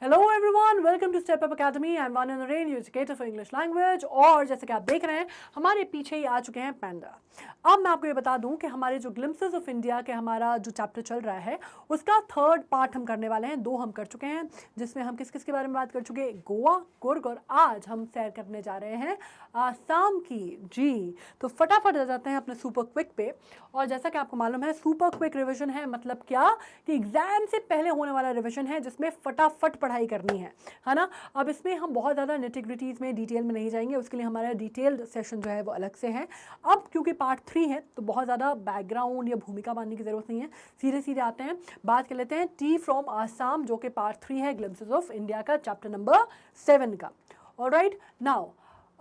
Hello everyone, welcome to step up academy. I am Vani Naren, your educator for English language. और जैसे कि आप देख रहे हैं, हमारे पीछे ही आ चुके हैं पैंडा। अब मैं आपको ये बता दूं कि हमारे जो ग्लिम्पसेस ऑफ इंडिया के हमारा जो चैप्टर चल रहा है उसका थर्ड पार्ट हम करने वाले हैं। 2 हम कर चुके हैं, जिसमें हम किस किस के बारे में बात कर चुके हैं, गोवा, कुर्ग, और आज हम सैर करने जा रहे हैं आसाम की। जी, तो फटाफट आ जाते हैं अपने सुपर क्विक पे। और जैसा कि आपको मालूम है, सुपर क्विक रिविजन है मतलब क्या कि एग्जाम से पहले होने वाला रिविजन है जिसमें फटाफट पढ़ाई करनी है ना। अब इसमें हम बहुत ज़्यादा निटिग्रिटीज़ में डिटेल में नहीं जाएंगे, उसके लिए हमारा डिटेल्ड सेशन जो है वो अलग से है। अब क्योंकि पार्ट 3 है तो बहुत ज़्यादा बैकग्राउंड या भूमिका बांधने की ज़रूरत नहीं है, सीधे सीधे आते हैं, बात कर लेते हैं टी फ्रॉम आसाम, जो कि पार्ट 3 है ग्लिम्पसेस ऑफ इंडिया का, चैप्टर नंबर 7 का। ऑलराइट, नाउ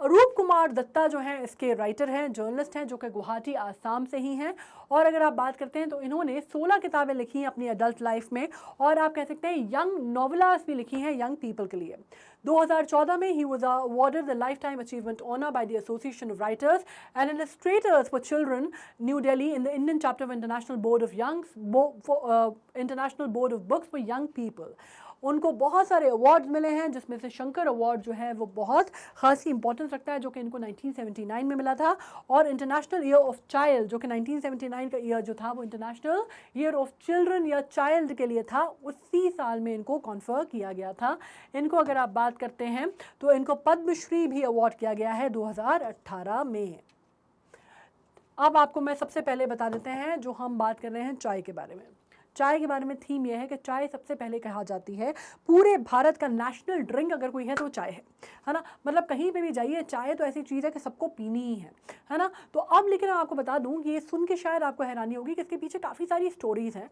अरूप कुमार दत्ता जो हैं इसके राइटर हैं, जर्नलिस्ट हैं, जो कि गुवाहाटी आसाम से ही हैं। और अगर आप बात करते हैं तो इन्होंने 16 किताबें लिखी हैं अपनी एडल्ट लाइफ में, और आप कह सकते हैं यंग नॉवेलास भी लिखी हैं यंग पीपल के लिए। 2014 में ही was awarded the lifetime achievement honour by the association of writers and illustrators for children, New Delhi, in the Indian chapter of international board of books for young people. उनको बहुत सारे अवार्ड्स मिले हैं, जिसमें से शंकर अवार्ड जो है वो बहुत खासी इंपॉर्टेंस रखता है, जो कि इनको 1979 में मिला था। और इंटरनेशनल ईयर ऑफ चाइल्ड, जो कि 1979 का ईयर जो था वो इंटरनेशनल ईयर ऑफ चिल्ड्रन या चाइल्ड के लिए था, उसी साल में इनको कॉन्फर किया गया था। इनको अगर आप बात करते हैं तो इनको पद्मश्री भी अवार्ड किया गया है 2018 में। अब आपको मैं सबसे पहले बता देते हैं, जो हम बात कर रहे हैं चाय के बारे में। चाय के बारे में थीम यह है कि चाय सबसे पहले कहा जाती है पूरे भारत का नेशनल ड्रिंक अगर कोई है तो चाय है ना। मतलब कहीं पे भी जाइए, चाय तो ऐसी चीज़ है कि सबको पीनी ही है ना। तो अब लेकिन मैं आपको बता दूं कि ये सुन के शायद आपको हैरानी होगी कि इसके पीछे काफ़ी सारी स्टोरीज़ हैं।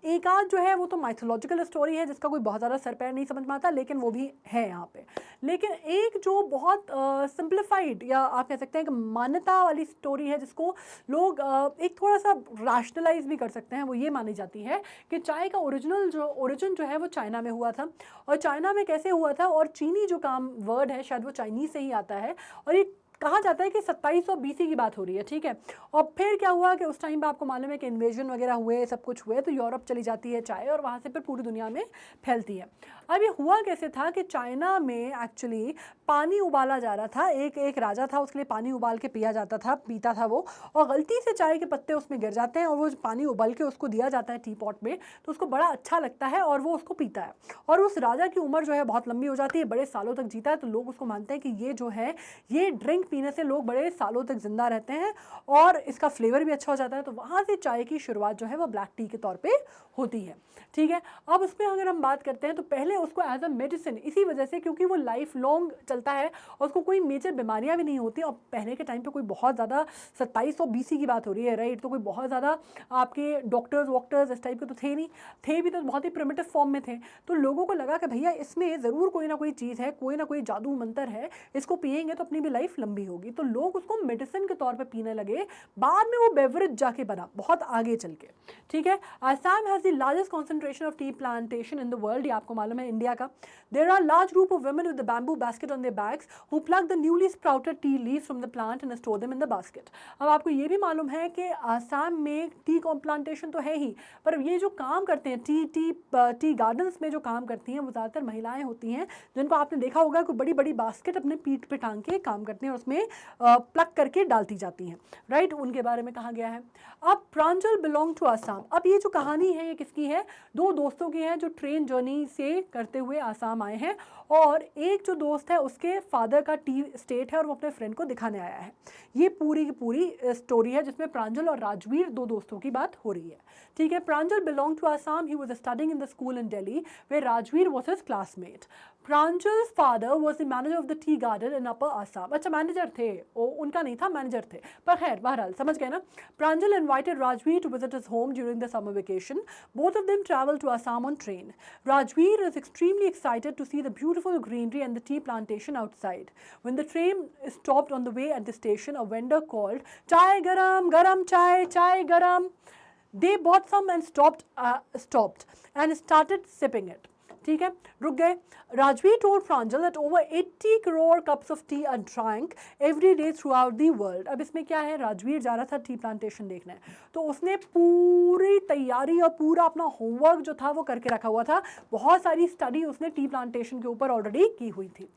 एक आध जो है वो तो माइथोलॉजिकल स्टोरी है जिसका कोई बहुत ज़्यादा सर पैर नहीं समझ में आता, लेकिन वो भी है यहाँ पे। लेकिन एक जो बहुत सिंप्लीफाइड या आप कह सकते हैं कि मान्यता वाली स्टोरी है, जिसको लोग एक थोड़ा सा राशनलाइज भी कर सकते हैं, वो ये मानी जाती है कि चाय का ओरिजिन जो है वो चाइना में हुआ था। और चाइना में कैसे हुआ था, और चीनी जो काम वर्ड है शायद वो चाइनीज से ही आता है, और ये कहा जाता है कि 2700 BC की बात हो रही है, ठीक है। और फिर क्या हुआ कि उस टाइम पे आपको मालूम है कि इन्वेजन वगैरह हुए, सब कुछ हुए, तो यूरोप चली जाती है चाय, और वहाँ से फिर पूरी दुनिया में फैलती है। अब ये हुआ कैसे था कि चाइना में एक्चुअली पानी उबाला जा रहा था, एक राजा था, उसके लिए पानी उबाल के पिया जाता था, पीता था वो, और गलती से चाय के पत्ते उसमें गिर जाते हैं, और वो पानी उबाल के उसको दिया जाता है टी पॉट में, तो उसको बड़ा अच्छा लगता है और वो उसको पीता है। और उस राजा की उम्र जो है बहुत लंबी हो जाती है, बड़े सालों तक जीता है, तो लोग उसको मानते हैं कि ये जो है ये ड्रिंक पीने से लोग बड़े सालों तक जिंदा रहते हैं, और इसका फ्लेवर भी अच्छा हो जाता है। तो वहाँ से चाय की शुरुआत जो है वो ब्लैक टी के तौर पे होती है, ठीक है। अब उसमें अगर हम बात करते हैं तो पहले उसको एज अ मेडिसिन, इसी वजह से क्योंकि वो लाइफ लॉन्ग चलता है और उसको कोई मेजर बीमारियां भी नहीं होती। और पहले के टाइम पे कोई बहुत ज़्यादा 2700 BC की बात हो रही है, राइट, तो कोई बहुत ज़्यादा आपके डॉक्टर्स वॉक्टर्स इस टाइप के तो थे नहीं, थे भी तो बहुत ही प्रिमिटिव फॉर्म में थे। तो लोगों को लगा कि भैया इसमें ज़रूर कोई ना कोई चीज़ है, कोई ना कोई जादू मंत्र है, इसको पियेंगे तो अपनी भी लाइफ लंबी होगी, तो लोग उसको मेडिसिन के तौर पे पीने लगे। बाद में वो बेवरेज जाके बना बहुत आगे चल के, ठीक है। Assam has the largest concentration of tea plantation in the world, ये आपको मालूम है इंडिया का। There are large group of women with the bamboo basket on their backs who pluck the newly sprouted tea leaves from the plant and store them in the basket. अब आपको ये भी मालूम है कि आसाम में टी प्लांटेशन तो है ही, पर ये जो काम करते हैं टी गार्डन्स में जो काम करती हैं वो ज़्यादातर महिलाएं होती हैं, जिनको आपने देखा होगा कि बड़ी बड़ी बास्केट अपने पीठ पे टांग के काम करते हैं और उसमें प्लग करके डालती जाती हैं, राइट, उनके बारे में कहा गया है। अब प्रांजल बिलोंग टू आसाम। अब ये जो कहानी है ये किसकी है, 2 दोस्तों की है जो ट्रेन जर्नी से करते हुए आसाम आए हैं, और एक जो दोस्त है उसके फादर का टी स्टेट है और वो अपने फ्रेंड को दिखाने आया है। ये पूरी की पूरी स्टोरी है जिसमें प्रांजल और राजवीर 2 दोस्तों की बात हो रही है, ठीक है। Pranjal belong to Assam, he was studying in the school in Delhi where Rajveer was his classmate. Pranjal's father was the manager of the tea garden in upper Assam. अच्छा, मैनेजर थे, उनका नहीं था, मैनेजर थे, पर खैर बहरहाल समझ गए ना। Pranjal invited Rajveer to visit his home during the summer vacation. Both of them travel to Assam on train. Rajveer is extremely excited to see the beautiful greenery and the tea plantation outside. When the train stopped on the way at the station, a vendor called, "Chai garam, garam chai, chai garam." They bought some and stopped and started sipping it. ठीक है, रुक गए। Rajveer told Pranjal that over 80 crore cups of tea are drank every day throughout the world। अब इसमें क्या है, राजवीर जा रहा था टी प्लांटेशन देखने, तो उसने पूरी तैयारी और पूरा अपना होमवर्क जो था वो करके रखा हुआ था, बहुत सारी स्टडी उसने टी प्लांटेशन के ऊपर ऑलरेडी की हुई थी,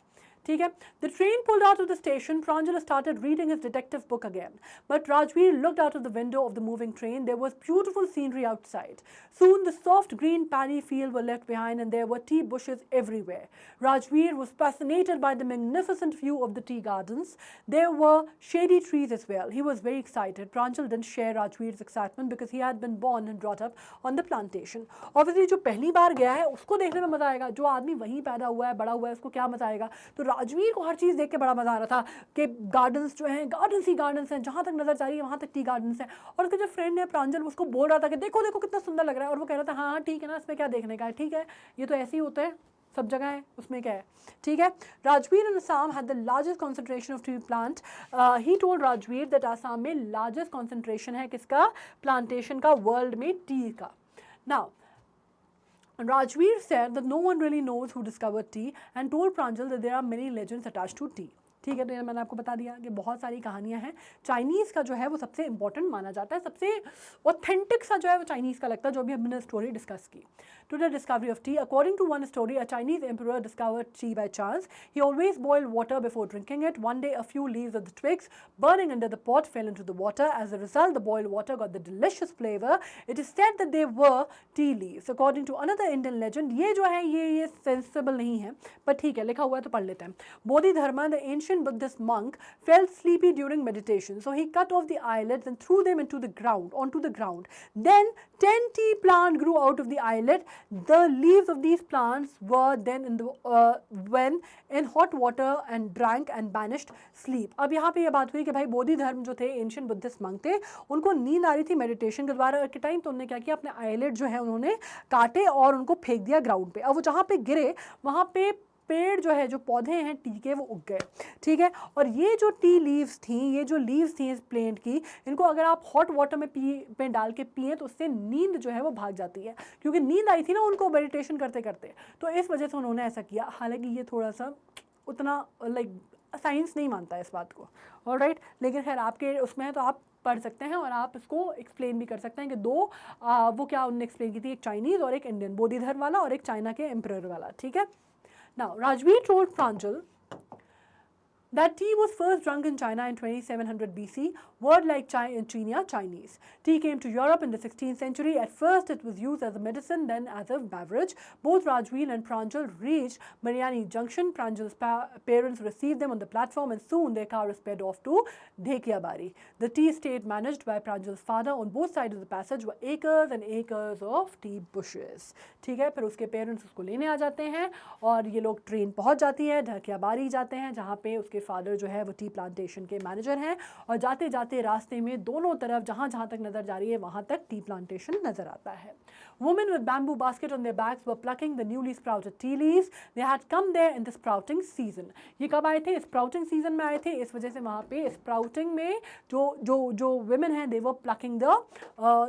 ठीक है। The train pulled out of the station. Pranjal started reading his detective book again. But Rajveer looked out of the window of the moving train. There was beautiful scenery outside. Soon the soft green paddy field were left behind and there were tea bushes everywhere. Rajveer was fascinated by the magnificent view of the tea gardens. There were shady trees as well. He was very excited. Pranjal didn't share Rajveer's excitement because he had been born and brought up on the plantation. Obviously जो पहली बार गया है उसको देखने में मजा आएगा, जो आदमी वहीं पैदा हुआ है, बड़ा हुआ है, उसको क्या मजा आएगा। तो राजवीर को हर चीज़ देख के बड़ा मजा आ रहा था कि गार्डन्स जो हैं, गार्डन्स ही गार्डन्स हैं, जहाँ तक नजर जा रही है वहाँ तक टी गार्डन्स हैं। और उसका जो फ्रेंड है प्रांजल उसको बोल रहा था कि देखो देखो कितना सुंदर लग रहा है, और वो कह रहा था हाँ हाँ ठीक है ना, इसमें क्या देखने का है, ठीक है ये तो ऐसे ही होता है सब जगह है, उसमें क्या है, ठीक है। Rajveer in Assam had the largest concentration of tea plant. He told Rajveer that Assam में लार्जेस्ट कॉन्सेंट्रेशन है किसका, प्लांटेशन का, वर्ल्ड में टी का। Now Rajveer said that no one really knows who discovered tea and told Pranjal that there are many legends attached to tea। ठीक है, तो ये मैंने आपको बता दिया कि बहुत सारी कहानियाँ हैं। चाइनीज़ का जो है वो सबसे इंपॉर्टेंट माना जाता है, सबसे ऑथेंटिक सा जो है वो चाइनीज़ का लगता है, जो भी हमने स्टोरी डिस्कस की। To the discovery of tea, according to one story, a Chinese emperor discovered tea by chance. He always boiled water before drinking it. One day, a few leaves of the twigs burning under the pot fell into the water. As a result, the boiled water got the delicious flavor. It is said that they were tea leaves. According to another Indian legend, ये जो है ये sensible नहीं है, पर ठीक है लिखा हुआ है तो पढ़ लेते हैं। Bodhidharma, the ancient Buddhist monk, felt sleepy during meditation, so he cut off the eyelids and threw them onto the ground. Then 10 tea plants grew out of the eyelid. The leaves of these plants were then when in hot water and drank and banished sleep। अब यहाँ पे ये बात हुई कि भाई बोधि धर्म जो थे, एंशियंट बुद्धिस्ट मंक थे, उनको नींद आ रही थी मेडिटेशन के द्वारा के टाइम, तो उन्होंने क्या किया, अपने आईलिड जो है उन्होंने काटे और उनको फेंक दिया ग्राउंड पे। अब वो जहाँ पे गिरे वहाँ पे पेड़ जो है, जो पौधे हैं टी के, वो उग गए, ठीक है। और ये जो टी लीव्स थी, ये जो लीव्स थी इस प्लांट की, इनको अगर आप हॉट वाटर में डाल के पिए तो उससे नींद जो है वो भाग जाती है, क्योंकि नींद आई थी ना उनको मेडिटेशन करते करते, तो इस वजह से उन्होंने ऐसा किया। हालांकि ये थोड़ा सा उतना लाइक साइंस नहीं मानता है इस बात को, ऑलराइट, लेकिन खैर आपके उसमें है तो आप पढ़ सकते हैं और आप इसको एक्सप्लेन भी कर सकते हैं कि दो वो क्या उन्होंने एक्सप्लेन की थी, एक चाइनीज़ और एक इंडियन, बोधि धर्म वाला और एक चाइना के एम्परर वाला, ठीक है। Now, Rajveer told Pranjal that tea was first drunk in China in 2700 BC. Word like China, Chinese. Tea came to Europe in the 16th century. At first, it was used as a medicine, then as a beverage. Both Rajveer and Pranjal reached Mariani Junction. Pranjal's parents received them on the platform, and soon their car sped off to Dhekiabari. The tea estate managed by Pranjal's father. On both sides of the passage were acres and acres of tea bushes. ठीक है, फिर उसके parents उसको लेने आ जाते हैं और ये लोग ट्रेन पहुंच जाती है, ढकियाबारी जाते हैं, जहाँ पे उसके फादर जो है वो टी प्लांटेशन के मैनेजर हैं, और जाते जाते रास्ते में दोनों तरफ जहाँ जहाँ तक नज़र जा रही है वहाँ तक टी प्लांटेशन नज़र आता है। Women with bamboo basket on their backs were plucking the newly sprouted tea leaves. They had come there in the sprouting season. ये कब आए थे? स्प्राउटिंग सीजन में आए थे, इस वजह से वहाँ पे स्प्राउटिंग में जो women हैं they were plucking the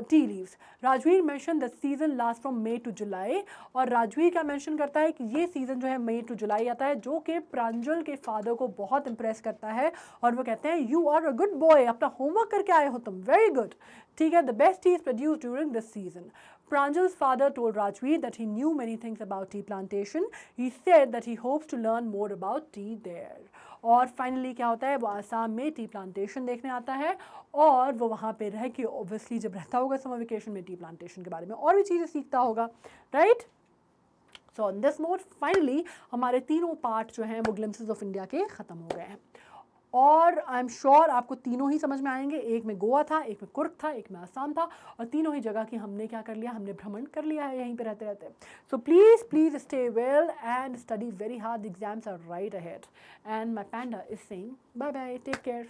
tea leaves. Rajveer mentioned that season lasts from May to July, और राजवीर क्या मेंशन करता है कि ये सीज़न जो है मई टू जुलाई आता है, जो कि प्रांजल के फादर को बहुत इंप्रेस करता है, और वो कहते हैं you are a good boy, अपना होमवर्क करके आए हो तुम, वेरी गुड, ठीक है। The best tea is produce during this season. Pranjal's father told Rajveer that he knew many things about tea plantation. He said that he hopes to learn more about tea there. और finally क्या होता है, वो आसाम में tea plantation देखने आता है, और वो वहाँ पे रह के ऑब्वियसली जब रहता होगा समर वेकेशन में टी प्लांटेशन के बारे में और भी चीज़ें सीखता होगा, right. So on this note finally हमारे तीनों पार्ट जो हैं वो ग्लिम्पसेस ऑफ इंडिया के ख़त्म हो गए हैं, और आई एम श्योर आपको तीनों ही समझ में आएंगे। एक में गोवा था, एक में कुर्ग था, एक में आसाम था, और तीनों ही जगह की हमने क्या कर लिया, हमने भ्रमण कर लिया है यहीं पे रहते रहते। So please stay well and study very hard, exams are right ahead, and my panda is saying bye bye, take care.